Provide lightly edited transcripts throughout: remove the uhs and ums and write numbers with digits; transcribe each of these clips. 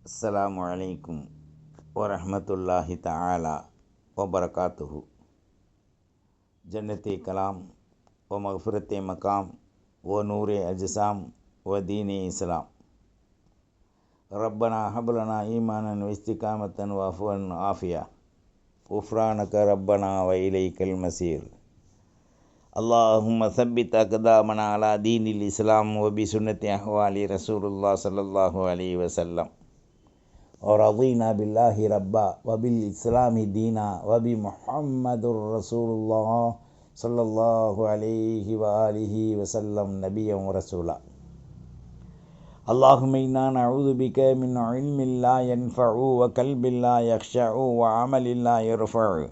அஸ்ஸலாமு அலைக்கும் வரஹ்மத்துல்லாஹி தஆலா வபரகாத்துஹு. ஜன்னத்தி கலாம் வ மக்ஃபிரத்தி மகாம் வ நூரி அஜ்சாம் வ தீனி இஸ்லாம். ரப்பனா ஹப்லனா ஈமானன் வ இஸ்திகாமத்தன் வ அஃவன் ஆஃபியா உஃப்ரானக ரப்பனா வ இலைக்கல் மசீர். அல்லாஹும்ம சப்பித் அக்தாமனா அலா தீனில் இஸ்லாம் வ பி சுன்னத்தி அஹ்வாலி ரசூலுல்லாஹ் ஸல்லல்லாஹு அலைஹி வஸல்லம். और रज़ीना बिल्लाहि रब्बा व बिल इस्लामी दीना व बि मुहम्मदुर रसूलुल्लाह सल्लल्लाहु अलैहि व आलिहि वसल्लम नबिय्यन व रसूला. अल्लाहुम्मा इन्ना नऊज़ु बिका मिन इल्मिन ला यनफ़उ व क़ल्बिन ला यख़्शउ व अमलिन ला यरफ़उ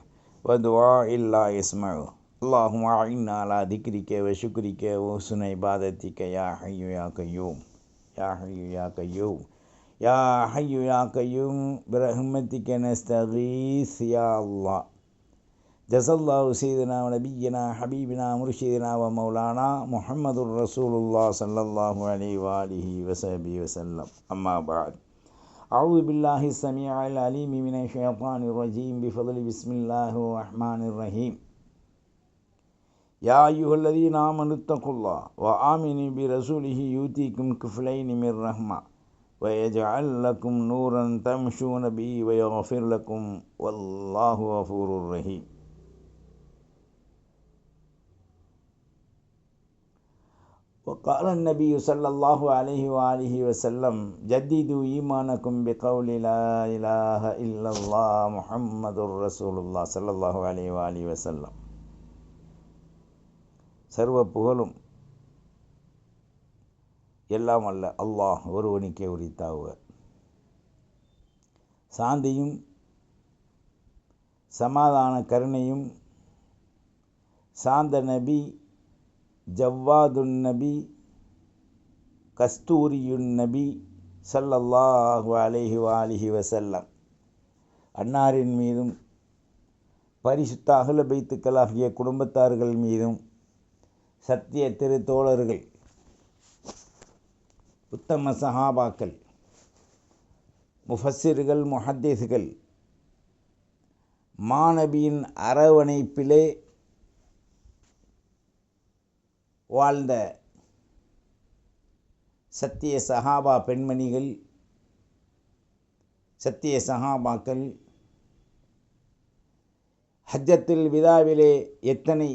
व दुआइन ला यस्मउ. अल्लाहुम्मा इन्ना अला ज़िक्रिका व शुक्रिका व हुस्नि इबादतिका या हय्यु या क़य्यूम या हय्यु या क़य्यूम या हय्यु या क़य्यूम बिरहमतिक नस्तगीस या अल्लाह. जज़ल्लाहु सय्यिदना व नबिय्यना हबीबना मुर्शिदना व मौलाना मुहम्मदुर रसूलुल्लाह सल्लल्लाहु अलैहि व आलिहि वसहबिहि वसल्लम. अम्मा बाद. अऊज़ु बिल्लाहि समीइल अलीम मिनश शैतानिर रजीम बिफ़ज़्लि बिस्मिल्लाहिर रहमानिर रहीम. या अय्युहल्लज़ीना आमनुत्तक़ुल्लाह व आमिनू बिरसूलिहि यूतिकुम किफ़्लैनि मिर रहमा व यजअल लकुम नूरन तमशून बिही व यग़फ़िर लकुम वल्लाहु गफ़ूरुर रहीम. वक़ाल नबी सल्लल्लाहु अलैहि व आलिहि वसल्लम जद्दिदू ईमानकुम बिक़ौलि ला इलाहा इल्लल्लाह मुहम्मदुर रसूलुल्लाह सल्लल्लाहु अलैहि व आलिहि वसल्लम. சர்வ புகழும் எல்லாம் அல்ல அல்லாஹ் ஒருவனுக்கே உரித்தாவுக. சாந்தியும் சமாதான கருணையும் சாந்த நபி, ஜவ்வாதுன் நபி, கஸ்தூரியுன் நபி ஸல்லல்லாஹு அலைஹி வ ஆலிஹி வஸல்லம் அன்னாரின் மீதும் பரிசுத்த அஹ்ல பைத்துக்களாகிய குடும்பத்தார்கள் மீதும் சத்திய திரு தோழர்கள் உத்தம சஹாபாக்கள் முஃபஸ்ஸிர்கள் முஹத்திஸ்கள் மாநபியின் அரவணைப்பிலே வாழ்ந்த சத்திய சஹாபா பெண்மணிகள், சத்திய சஹாபாக்கள் ஹஜ்ஜத்துல் விதாவிலே எத்தனை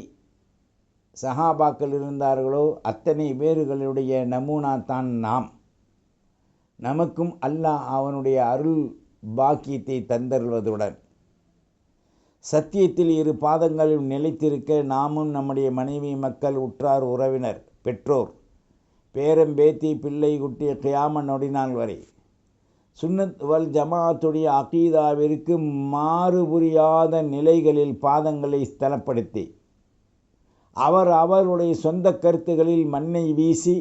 சஹாபாக்கள் இருந்தார்களோ அத்தனை பேர்களுடைய நமூனா தான் நாம். நமக்கும் அல்லாஹ் அவனுடைய அருள் பாக்கியத்தை தந்தருள்வதுடன் சத்தியத்தில் இரு பாதங்களும் நிலைத்திருக்க நாமும் நம்முடைய மனைவி, மக்கள், உற்றார், உறவினர், பெற்றோர், பேரம், பேத்தி, பிள்ளை, குட்டி கியாம நொடிநாள் வரை சுன்னத் வல் ஜமாஅத்துடைய அகீதாவிற்கு மாறுபுரியாத நிலைகளில் பாதங்களை ஸ்தலப்படுத்தி அவருடைய சொந்த கருத்துகளில் மண்ணை வீசி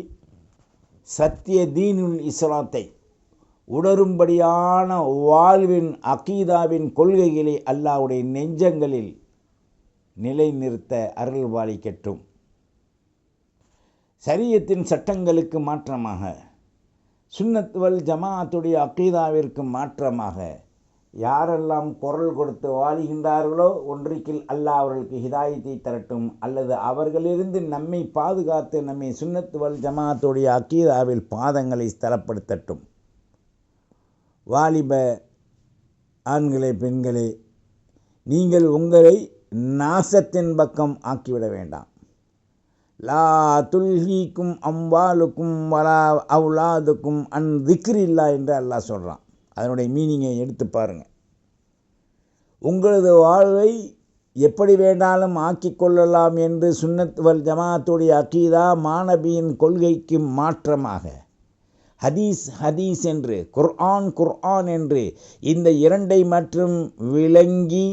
சத்திய தீனுல் இஸ்லாத்தை உணரும்படியான வாழ்வின் அகீதாவின் கொள்கைகளை அல்லாஹ்வுடைய நெஞ்சங்களில் நிலைநிறுத்த அருள் பாலிக்கட்டும். ஷரியத்தின் சட்டங்களுக்கு மாற்றமாக, சுன்னத் வல் ஜமாஅத்துடைய அகீதாவிற்கு மாற்றமாக யாரெல்லாம் குரல் கொடுத்து வாழுகின்றார்களோ ஒன்றிக்கில் அல்லாஹ் அவர்களுக்கு ஹிதாயத்தை தரட்டும், அல்லது அவர்களிலிருந்து நம்மை பாதுகாத்து நம்மை சுன்னத் வல் ஜமாஅத்துடைய அகீதாவில் பாதங்களை ஸ்தலப்படுத்தட்டும். வாலிப ஆண்களே, பெண்களே, நீங்கள் உங்களை நாசத்தின் பக்கம் ஆக்கிவிட வேண்டாம். லா துல்ஹீக்கும் அம்வாலுக்கும் வலா அவுலாதுக்கும் அன் திக்ரில்லா என்று அல்லாஹ் சொல்கிறான். அதனுடைய மீனிங்கை எடுத்து பாருங்கள். உங்களது வாழ்வை எப்படி வேண்டாலும் ஆக்கிக்கொள்ளலாம் என்று சுன்னத் வல் ஜமாஅத்துடைய அகீதா மாநபியின் கொள்கைக்கு மாற்றமாக ஹதீஸ் என்று, குர்ஆன் என்று இந்த இரண்டை மற்றும் விளங்கி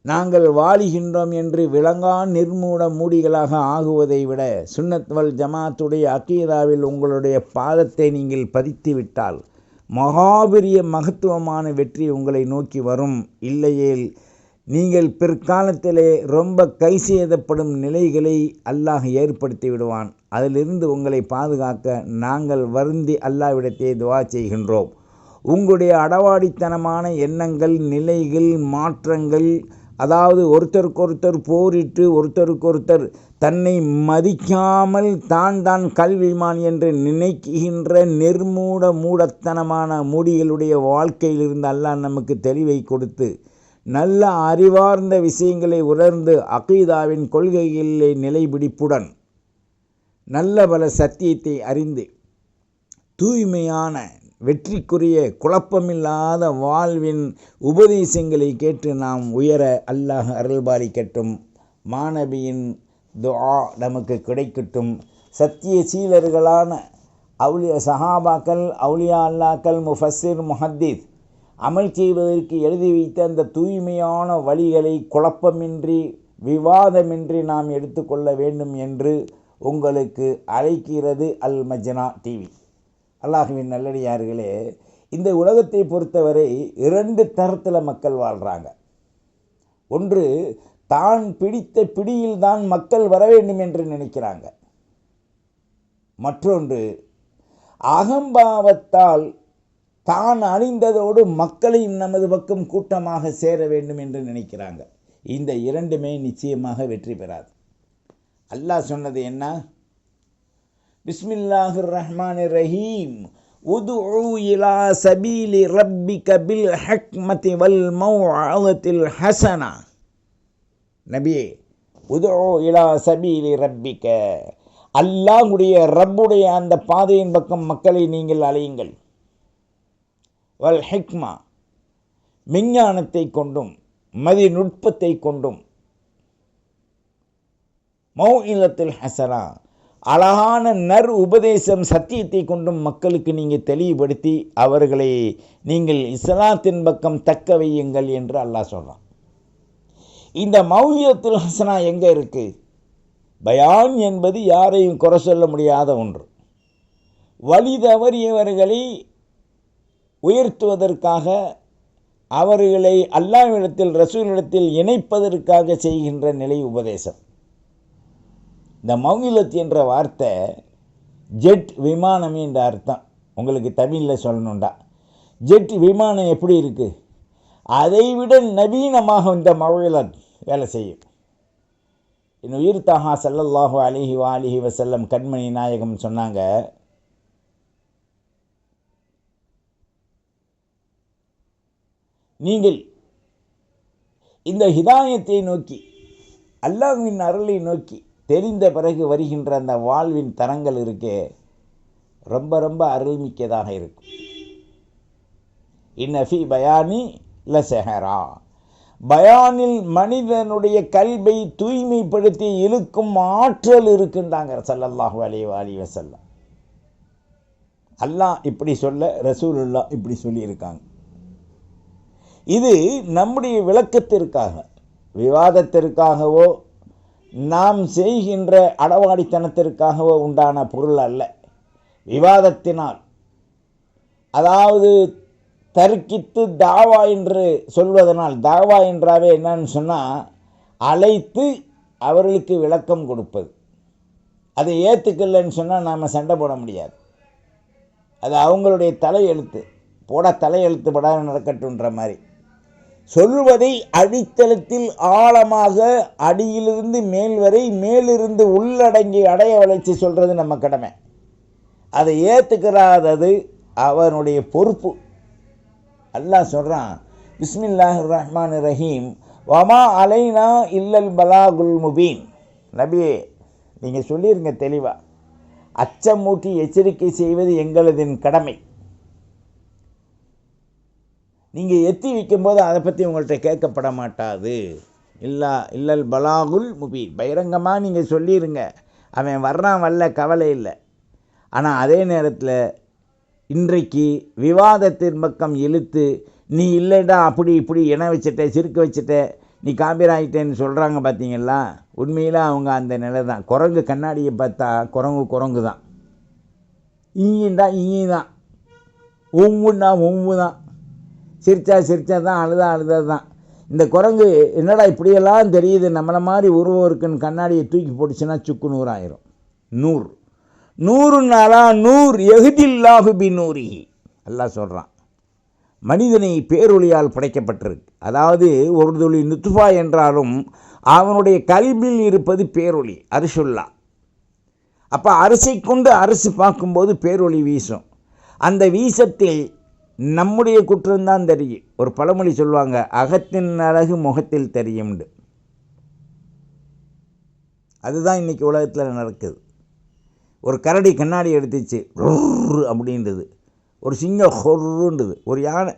நாங்கள் வாழுகின்றோம் என்று விளங்கா நிர்மூட மூடிகளாக ஆகுவதை விட சுன்னத் வல் ஜமாஅத்துடைய அகீதாவில் உங்களுடைய பாதத்தை நீங்கள் பதித்து விட்டால் மகாபெரிய மகத்துவமான வெற்றி உங்களை நோக்கி வரும். இல்லையேல் நீங்கள் பிற்காலத்திலே ரொம்ப கை சேதப்படும் நிலைகளை அல்லாஹ் ஏற்படுத்தி விடுவான். அதிலிருந்து உங்களை பாதுகாக்க நாங்கள் வருந்தி அல்லாஹ்விடத்தே துஆ செய்கின்றோம். உங்களுடைய அடவாடித்தனமான எண்ணங்கள், நிலைகள், மாற்றங்கள், அதாவது ஒருத்தருக்கொருத்தர் போரிட்டு ஒருத்தருக்கொருத்தர் தன்னை மதிக்காமல் தான் கல்விமான் என்று நினைக்கின்ற மூடத்தனமான மூடிகளுடைய வாழ்க்கையிலிருந்து அல்லாஹ் நமக்கு தெளிவை கொடுத்து நல்ல அறிவார்ந்த விஷயங்களை உணர்ந்து அகீதாவின் கொள்கைகளிலே நிலைபிடிப்புடன் நல்ல பல சத்தியத்தை அறிந்து தூய்மையான வெற்றிக்குரிய குழப்பமில்லாத வாழ்வின் உபதேசங்களை கேட்டு நாம் உயர அல்லாஹ் அருள்பாலிக்கட்டும். மாணவியின் துஆ நமக்கு கிடைக்கட்டும். சத்திய சீலர்களான சஹாபாக்கள், அவுலியா அல்லாக்கள், முஃபஸ்ஸிர், முஹத்தீஸ் அமல் செய்வதற்கு எழுதி வைத்த அந்த தூய்மையான வழிகளை குழப்பமின்றி விவாதமின்றி நாம் எடுத்துக்கொள்ள வேண்டும் என்று உங்களுக்கு அழைக்கிறது அல் மஜ்னா டிவி. அல்லாஹ்வின் நல்லடியார்களே, இந்த உலகத்தை பொறுத்தவரை 2 தரத்தில் மக்கள் வாழ்கிறாங்க. ஒன்று, தான் பிடித்த பிடியில் தான் மக்கள் வர வேண்டும் என்று நினைக்கிறாங்க. மற்றொன்று, அகம்பாவத்தால் தான் அழிந்ததோடு மக்களையும் நமது பக்கம் கூட்டமாக சேர வேண்டும் என்று நினைக்கிறாங்க. இந்த 2மே நிச்சயமாக வெற்றி பெறாது. அல்லாஹ் சொன்னது என்ன? பிஸ்மில்லாஹிர் ரஹ்மானிர் ரஹீம். உதுஉ இலா சபீலி ரப்பிக பில் ஹக்மதி வல் மௌஅலத்தில் ஹஸனா. நபியே, உதுஉ இலா சபீலி ரப்பிக, அல்லாஹ்வுடைய ரப்புடைய அந்த பாதையின் பக்கம் மக்களை நீங்கள் அழையுங்கள். வல் ஹிக்மா, விஞ்ஞானத்தை கொண்டும் மதிநுட்பத்தை கொண்டும், மௌஇலத்துல் ஹஸனா, அழகான நர் உபதேசம் சத்தியத்தை கொண்டும் மக்களுக்கு நீங்கள் தெளிவுபடுத்தி அவர்களை நீங்கள் இஸ்லாத்தின் பக்கம் தக்க வையுங்கள் என்று அல்லாஹ் சொல்கிறான். இந்த மௌஇலத்துல் ஹஸனா எங்கே இருக்குது? பயான் என்பது யாரையும் குறை சொல்ல முடியாத ஒன்று. வழி தவறியவர்களை உயர்த்துவதற்காக, அவர்களை அல்லாஹ்விடத்தில் ரசூலிடத்தில் இணைப்பதற்காக செய்கின்ற நிலை உபதேசம். இந்த மௌஇலத் என்ற வார்த்தை ஜெட் விமானம் என்ற அர்த்தம். உங்களுக்கு தமிழில் சொல்லணுண்டா, ஜெட் விமானம் எப்படி இருக்குது, அதைவிட நவீனமாக இந்த மௌஇலத் வேலை செய்யும். என் உயிர் தாஹா ஸல்லல்லாஹு அலைஹி வஆலிஹி வஸல்லம் கண்மணி நாயகம் சொன்னாங்க, நீங்கள் இந்த ஹிதாயத்தை நோக்கி, அல்லாஹ்வின் அருளை நோக்கி தெரிந்த பிறகு வருகின்ற அந்த வாழ்வின் தரங்கள் இருக்கே, ரொம்ப ரொம்ப அருள்மிக்கதாக இருக்கும். இன்னஃபி பயானி லசஹரா, பயானில் மனிதனுடைய கல்வை தூய்மைப்படுத்தி இழுக்கும் ஆற்றல் இருக்குன்றாங்க ஸல்லல்லாஹு அலைஹி வஸல்லம். அல்லாஹ் இப்படி சொல்ல, ரசூலுல்லாஹ் இப்படி சொல்லியிருக்காங்க. இது நம்முடைய விளக்கத்திற்காக, விவாதத்திற்காகவோ நாம் செய்கின்ற அடவாடித்தனத்திற்காகவோ உண்டான பொருள் அல்ல. விவாதத்தினால், அதாவது தர்க்கித்து தாவா என்று சொல்வதனால், தாவா என்றாவே என்னன்னு சொன்னால் அழைத்து அவர்களுக்கு விளக்கம் கொடுப்பது. அதை ஏற்றுக்கலன்னு சொன்னால் நாம் சண்டை போட முடியாது. அது அவங்களுடைய தலையெழுத்து, போட தலையெழுத்து படாத நடக்கட்டுன்ற மாதிரி சொல்வதை அடித்தளத்தில் ஆழமாக அடியிலிருந்து மேல் வரை, மேலிருந்து உள்ளடங்கி அடைய வளைச்சி சொல்கிறது நம்ம கடமை. அதை ஏற்றுக்கிறாதது அவனுடைய பொறுப்பு. அல்லாஹ் சொல்கிறான், பிஸ்மில்லாஹிர் ரஹ்மானிர் ரஹீம், வமா அலைனா இல்லல் பலாகுல் முபீன். நபியே, நீங்கள் சொல்லிடுங்க தெளிவாக, அச்சமூட்டி எச்சரிக்கை செய்வது எங்களதின் கடமை. நீங்கள் எத்தி வைக்கும்போது அதை பற்றி உங்கள்கிட்ட கேட்கப்பட மாட்டாது. இல்லல் பலாகுல் முபீன், பகிரங்கமாக நீங்கள் சொல்லிடுங்க. அவன் வர்றான் வரல கவலை இல்லை. ஆனால் அதே நேரத்தில் இன்றைக்கு விவாதத்தின் பக்கம் இழுத்து, நீ இல்லைடா அப்படி இப்படி இணை வச்சுட்ட, சிறுக்க வச்சுட்ட, நீ காம்பீராயிட்டேன்னு சொல்கிறாங்க பார்த்தீங்களா? உண்மையில் அவங்க அந்த நிலை தான். குரங்கு கண்ணாடியை பார்த்தா குரங்கு தான், ஈயின்டா ஈ தான், ஒம்புண்டா ஒம்பு தான், சிரிச்சா தான், அழுதா தான். இந்த குரங்கு என்னடா இப்படியெல்லாம் தெரியுது, நம்மளை மாதிரி உருவம் இருக்குன்னு கண்ணாடியை தூக்கி போட்டுச்சுன்னா சுக்கு நூறாயிரும். நூறு நாளா நூர் எஹ்தில்லாஹு பி நூரிஹி, அல்லாஹ் சொல்கிறான். மனிதனை பேரொளியால் படைக்கப்பட்டிருக்கு. அதாவது ஒரு துளி நுத்ஃபா என்றாலும் அவனுடைய கல்பில் இருப்பது பேரொளி, அரிசுல்லா. அப்போ அரிசை கொண்டு அரசு பார்க்கும்போது பேரொளி வீசும். அந்த வீசத்தில் நம்முடைய குற்றம்தான் தெரியும். ஒரு பழமொழி சொல்லுவாங்க, அகத்தின் அழகு முகத்தில் தெரியும்ண்டு. அதுதான் இன்றைக்கி உலகத்தில் நடக்குது. ஒரு கரடி கண்ணாடி எடுத்துச்சு அப்படின்றது, ஒரு சிங்கம் ஹொருன்றது, ஒரு யானை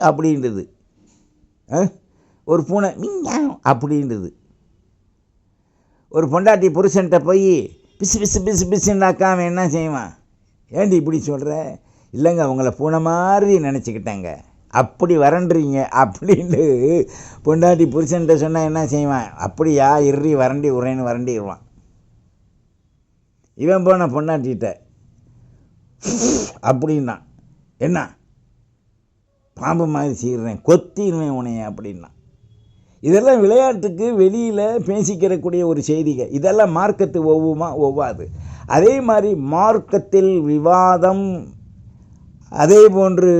அப்படின்றது, ஒரு பூனை அப்படின்றது. ஒரு பொண்டாட்டி புருஷன்ட்ட போய் பிசு பிசு பிசு பிசுன்னாக்காம என்ன செய்வான்? ஏண்டி இப்படி சொல்கிற? இல்லைங்க, அவங்கள பூனை மாதிரி நினச்சிக்கிட்டாங்க, அப்படி வரண்டுறீங்க அப்படின்ட்டு பொண்டாட்டி புருஷன்ட்ட சொன்னால் என்ன செய்வான்? அப்படியா, இறி வரண்டி உரைன்னு வரண்டிடுவான். இவன் போன பொண்டாட்டிகிட்ட அப்படின்னா, என்ன பாம்பு மாதிரி சீர்றேன், கொத்திடுவேன் உனைய அப்படின்னா. இதெல்லாம் விளையாட்டுக்கு வெளியில் பேசிக்கிறக்கூடிய ஒரு செய்திகள். இதெல்லாம் மார்க்கத்து ஒவ்வுமா? ஒவ்வாது. அதே மாதிரி மார்க்கத்தில் விவாதம், அதே போன்று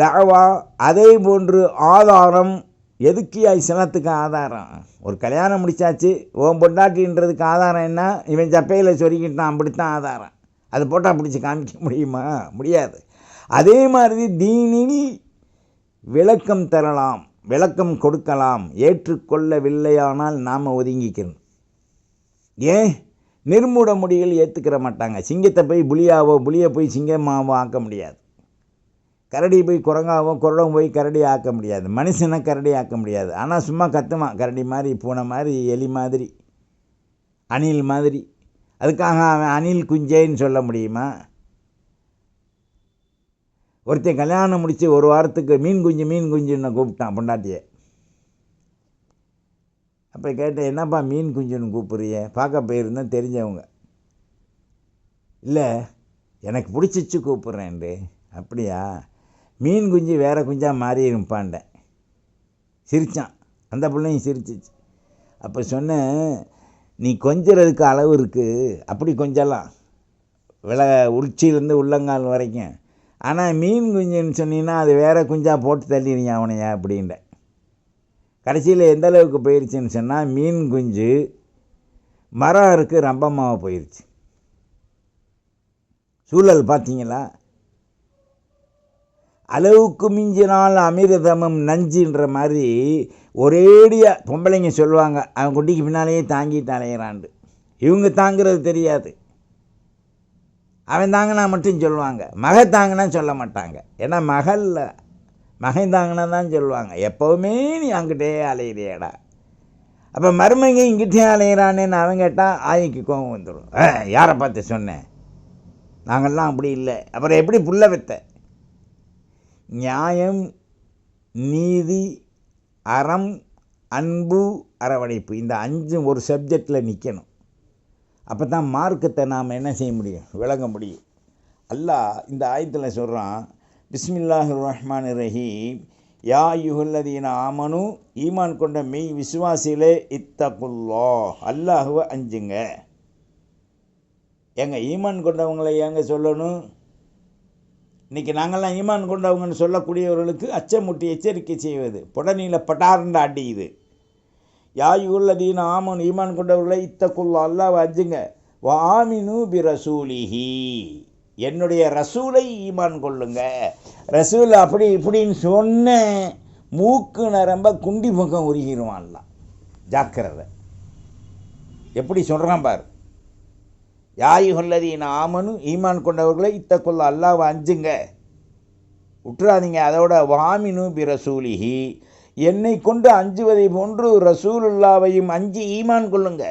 தாவா, அதே போன்று ஆதாரம். எதுக்கு இஸ்லாத்துக்கு ஆதாரம்? ஒரு கல்யாணம் முடிச்சாச்சு, ஓம் பொண்டாட்டின்றதுக்கு ஆதாரம் என்ன? இவன் சப்பையில் சொருக்கிட்டான், அப்படித்தான் ஆதாரம். அது போட்டால் பிடிச்சி காமிக்க முடியுமா? முடியாது. அதே மாதிரி தீனில் விளக்கம் தரலாம், விளக்கம் கொடுக்கலாம். ஏற்றுக்கொள்ளவில்லையானால் நாம் ஒதுங்கிக்கணும். ஏன்? நிர்மூட முடிகள் ஏற்றுக்கிற மாட்டாங்க. சிங்கத்தை போய் புலியாவோ, புலியை போய் சிங்கமாவோ ஆக்க முடியாது. கரடி போய் குரங்காவோ, குரடம் போய் கரடி ஆக்க முடியாது. மனுஷனை கரடி ஆக்க முடியாது. ஆனால் சும்மா கத்துவான், கரடி மாதிரி, பூனை மாதிரி, எலி மாதிரி, அணில் மாதிரி. அதுக்காக அவன் அணில் குஞ்சேன்னு சொல்ல முடியுமா? ஒருத்தன் கல்யாணம் முடித்து ஒரு வாரத்துக்கு மீன் குஞ்சுன்னு கூப்பிட்டான் பொண்டாட்டியை. அப்போ கேட்டேன், என்னப்பா மீன் குஞ்சுன்னு கூப்பிட்றிய? பார்க்க போயிருந்தேன், தெரிஞ்சவங்க. இல்லை, எனக்கு பிடிச்சிச்சு கூப்பிட்றேன்ட்டு. அப்படியா? மீன் குஞ்சு வேறு குஞ்சாக மாறி இருப்பான்ட்டேன். சிரித்தான், அந்த பிள்ளையும் சிரிச்சிச்சு. அப்போ சொன்னேன், நீ கொஞ்சறதுக்கு அளவு இருக்குது, அப்படி கொஞ்சலாம் உச்சியிலேருந்து உள்ளங்கால் வரைக்கும். ஆனால் மீன் குஞ்சுன்னு சொன்னீங்கன்னா அது வேறு குஞ்சாக போட்டு தள்ளிடுங்க அவனையா அப்படின்ட்ட. கடைசியில் எந்த அளவுக்கு போயிடுச்சுன்னு சொன்னால், மீன் குஞ்சு மரம் இருக்குது ரம்பமாக போயிடுச்சு. சூழல் பார்த்தீங்களா? அளவுக்கு மிஞ்சினால் அமிர்தமும் நஞ்சுன்ற மாதிரி ஒரேடியாக பொம்பளைங்க சொல்லுவாங்க, அவன் குட்டிக்கு பின்னாலேயே தாங்கிட்டு அலையிறான்ட்டு. இவங்க தாங்கிறது தெரியாது. அவன் தாங்கினா மட்டும் சொல்லுவாங்க, மகை தாங்கினா சொல்ல மாட்டாங்க. ஏன்னா மகன் தாங்கினா தான் சொல்லுவாங்க. எப்போவுமே நீ அங்கிட்டே அலையிறியடா. அப்போ மருமங்க இங்கிட்டே அலையிறானேன்னு அவன் கேட்டால் ஆயிக்கு கோவம் வந்துடும். யாரை பார்த்து சொன்னேன்? நாங்கள்லாம் அப்படி இல்லை. அப்புறம் எப்படி புள்ள வைத்த? நியாயம், நீதி, அறம், அன்பு, அரவணைப்பு, இந்த 5 ஒரு சப்ஜெக்டில் நிற்கணும். அப்போ தான் மார்க்கத்தை நாம் என்ன செய்ய முடியும்? விளங்க முடியும். அல்லாஹ் இந்த ஆயத்தில் சொல்கிறான், பிஸ்மில்லாஹிர் ரஹ்மானிர் ரஹீம், யா அய்யுஹல்லதீன ஆமனு, ஈமான் கொண்ட மெய் விசுவாசிகளே, இத்தகுல்லாஹ், அல்லாஹுவை அஞ்சுங்க. ஏங்க ஈமான் கொண்டவங்களை ஏங்க சொல்லணும்? இன்றைக்கி நாங்கள்லாம் ஈமான் கொண்டவங்கன்னு சொல்லக்கூடியவர்களுக்கு அச்சமுட்டி எச்சரிக்கை செய்வது புடனியில் பட்டார்ந்து அடியுது. யாயுல்லதீன ஆமன், ஈமான் கொண்டவர்களை, இத்தகுல்லா, அல்லாஹ்வை அஞ்சுங்க. வாமினு பி ரசூலிஹி, என்னுடைய ரசூலை ஈமான் கொள்ளுங்க. ரசூல் அப்படி இப்படின்னு சொன்ன மூக்கு நரம்ப குண்டி முகம் உருகிடுவான்லாம். ஜாக்கிரதை. எப்படி சொல்கிறான் பார். யாயுல்லதீன ஆமனு, ஈமான் கொண்டவர்களை, இத்தகுல்லா, அல்லாஹ்வை அஞ்சுங்க, விட்டுறாதீங்க. அதோட வாமினு பி ரசூலிஹி, என்னை கொண்டு அஞ்சுவதை போன்று ரசூலுல்லாவையும் அஞ்சு ஈமான் கொள்ளுங்க.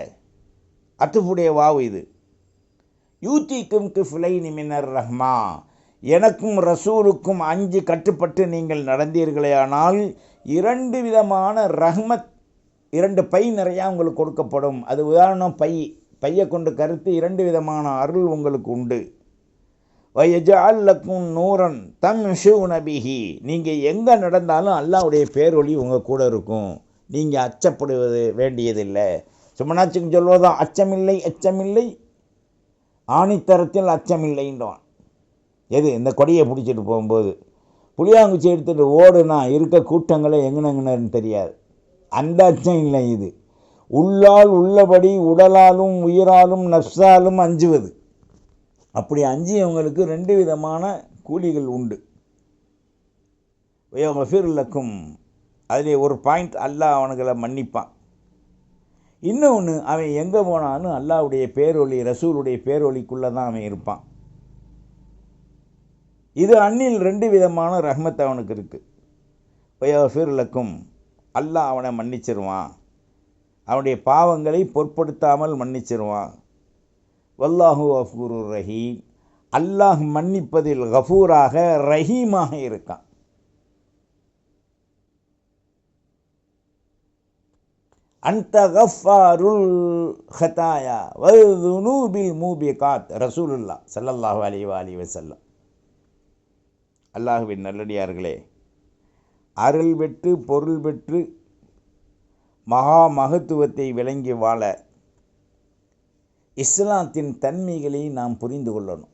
அத்துஃபுடைய வாவு இது. யூத்திக்கும் கிஃப்லைனி மினர் ரஹ்மா, எனக்கும் ரசூலுக்கும் 5 கட்டுப்பட்டு நீங்கள் நடந்தீர்களே ஆனால் 2 விதமான ரஹ்மத், 2 பை நிறையா உங்களுக்கு கொடுக்கப்படும். அது உதாரணம், பையை கொண்டு கருத்து 2 விதமான அருள் உங்களுக்கு உண்டு. வயஜஅல் லக்கும் நூரன் தம்ஷூன பிஹி, நீங்கள் எங்கே நடந்தாலும் அல்லாஹ்வுடைய பேரொளி உங்கள் கூட இருக்கும். நீங்கள் அச்சப்படுவது வேண்டியதில்லை. சுமனாச்சுக்கு சொல்வதான் அச்சமில்லை, அச்சமில்லை, ஆணித்தரத்தில் அச்சமில்லைன்றான். எது? இந்த கொடியை பிடிச்சிட்டு போகும்போது புளியாங்குச்சி எடுத்துகிட்டு ஓடுனா இருக்க கூட்டங்களே எங்கனங்கன்னு தெரியாது. அந்த அச்சம் இல்லை. இது உள்ளால் உள்ளபடி உடலாலும் உயிராலும் நஃப்ஸாலும் அஞ்சுவது. அப்படி அஞ்சியவங்களுக்கு 2 விதமான கூலிகள் உண்டு. வயஃபிர்லக்கும், அதிலே ஒரு பாயிண்ட், அல்லாஹ் அவனுங்களை மன்னிப்பான். இன்னொன்று, அவன் எங்கே போனாலும் அல்லாஹ்வுடைய பேரொளி, ரசூலுடைய பேரொளிக்குள்ளே தான் அவன் இருப்பான். இது அன்னில் 2 விதமான ரஹ்மத் அவனுக்கு இருக்குது. வயஃபிர்லக்கும், அல்லாஹ் அவனை மன்னிச்சிருவான், அவனுடைய பாவங்களை பொருட்படுத்தாமல் மன்னிச்சிருவான். வல்லாஹு கஃபூருர் ரஹீம், அல்லாஹ் மன்னிப்பதில் கஃபூராக ரஹீமாக இருக்கான். அன்த கஃபாருல் ஹதாயா வதுனூபில் மூபிகாத், ரசூலுல்லாஹ் ஸல்லல்லாஹு அலைஹி வஸல்லம். அல்லாஹ்வின் நல்லடியார்களே, அருள் பெற்று பொருள் பெற்று மகா மகத்துவத்தை விளங்கி வாழ இஸ்லாத்தின் தன்மைகளை நாம் புரிந்து கொள்ளணும்.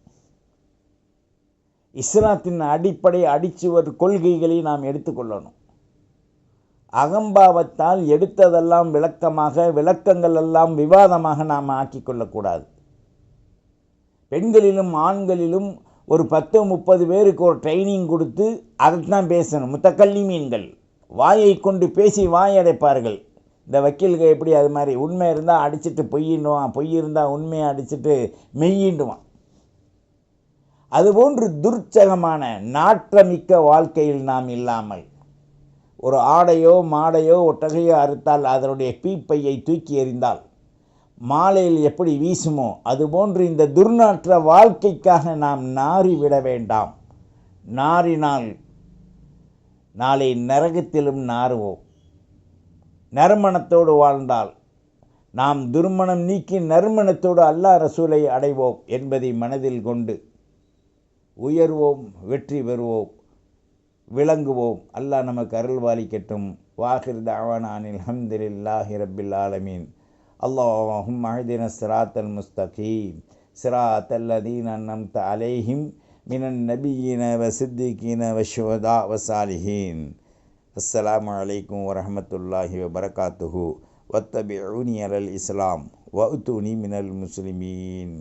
இஸ்லாத்தின் அடிப்படை அடிச்சுவர் கொள்கைகளை நாம் எடுத்துக்கொள்ளணும். அகம்பாவத்தால் எடுத்ததெல்லாம் விளக்கமாக, விளக்கங்கள் எல்லாம் விவாதமாக நாம் ஆக்கிக்கொள்ளக்கூடாது. பெண்களிலும் ஆண்களிலும் ஒரு 10-30 பேருக்கு ஒரு ட்ரைனிங் கொடுத்து அதைத்தான் பேசணும். முத்தக்கல்லிமீன்கள் வாயை கொண்டு பேசி வாயடைப்பார்கள். இந்த வக்கீல்கள் எப்படி அது மாதிரி உண்மை இருந்தால் அடிச்சுட்டு பொய்யின்னுவான், பொய் இருந்தால் உண்மையை அடிச்சுட்டு மெய்யின்டுவான். அதுபோன்று துர்ச்சகமான நாற்றமிக்க வாழ்க்கையில் நாம் இல்லாமல், ஒரு ஆடையோ மாடையோ ஒட்டகையோ அறுத்தால் அதனுடைய பீப்பையை தூக்கி எறிந்தால் மாலையில் எப்படி வீசுமோ அதுபோன்று இந்த துர்நாற்ற வாழ்க்கைக்காக நாம் நாறிவிட வேண்டாம். நாறினால் நாளை நரகத்திலும் நாறுவோம். நறுமணத்தோடு வாழ்ந்தால் நாம் துர்மணம் நீக்கி நறுமணத்தோடு அல்லாஹ் ரசூலை அடைவோம் என்பதை மனதில் கொண்டு உயர்வோம், வெற்றி பெறுவோம், விளங்குவோம். அல்லாஹ் நமக்கு அருள்வாளிக்கட்டும். வாஹிர் தஅவானா அனில் ஹம்துலில்லாஹி ரப்பில் ஆலமீன். அல்லாஹும்ம அஹ்தினா ஸிராத்தல் முஸ்தகீம் ஸிராத்தல் லதீன அன்அம்த அலைஹிம் மினன் நபிய்யின வ சித்திகீன வ ஷுஹதா வ சாலிஹீன். அஸ்ஸலாமு அலைக்கும் வரஹ்மத்துல்லாஹி வ பரகாத்துஹு. வத்தபிஊனி அலல் இஸ்லாம் வஅ்தூனி மினல் முஸ்லிமீன்.